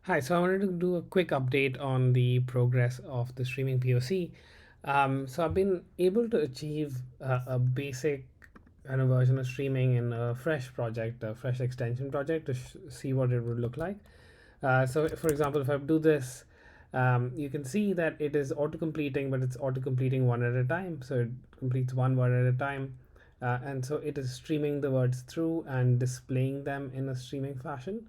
Hi, so I wanted to do a quick update on the progress of the streaming POC. So I've been able to achieve a basic kind of version of streaming in a fresh project, a fresh extension project to see what it would look like. So for example, if I do this, you can see that it is auto-completing, but it's auto-completing one at a time. So it completes one word at a time. And so it is streaming the words through and displaying them in a streaming fashion.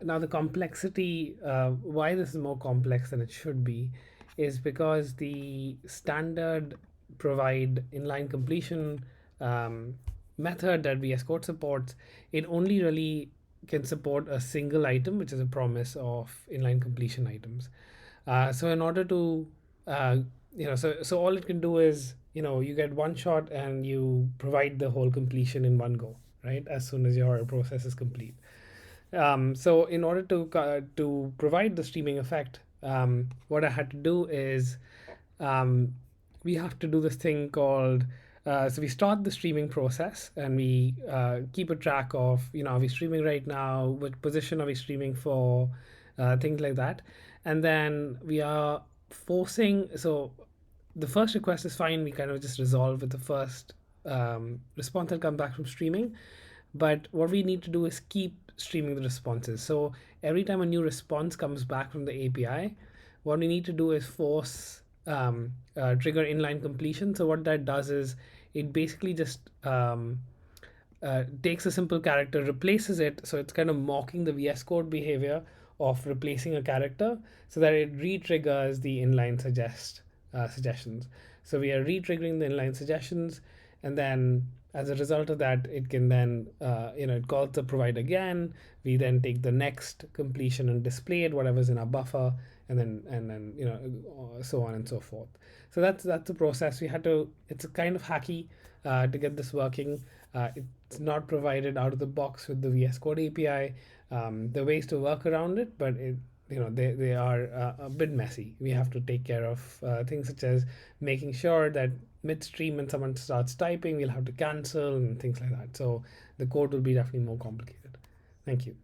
Now, the complexity, why this is more complex than it should be, is because the standard provide inline completion um, method that VS Code supports, it only really can support a single item, which is a promise of inline completion items. So in order to, uh, so all it can do is, you get one shot and you provide the whole completion in one go, right? As soon as your process is complete. So in order to provide the streaming effect, what I had to do is um, we have to do this thing called so we start the streaming process and we keep a track of are we streaming right now, what position are we streaming for, things like that, and then we are forcing so the first request is fine, we kind of just resolve with the first response that comes back from streaming. But what we need to do is keep streaming the responses. So every time a new response comes back from the API, what we need to do is force trigger inline completion. So what that does is it basically just takes a simple character, replaces it. So it's kind of mocking the VS Code behavior of replacing a character so that it re-triggers the inline suggestions. So we are re-triggering the inline suggestions, and then as a result of that, it can then, it calls the provide again. We then take the next completion and display it, whatever's in our buffer, and then so on and so forth. So that's the process. We had to. It's kind of hacky to get this working. It's not provided out of the box with the VS Code API. There are ways to work around it, but they are a bit messy. We have to take care of things such as making sure that midstream when someone starts typing, we'll have to cancel and things like that. So the code will be definitely more complicated. Thank you.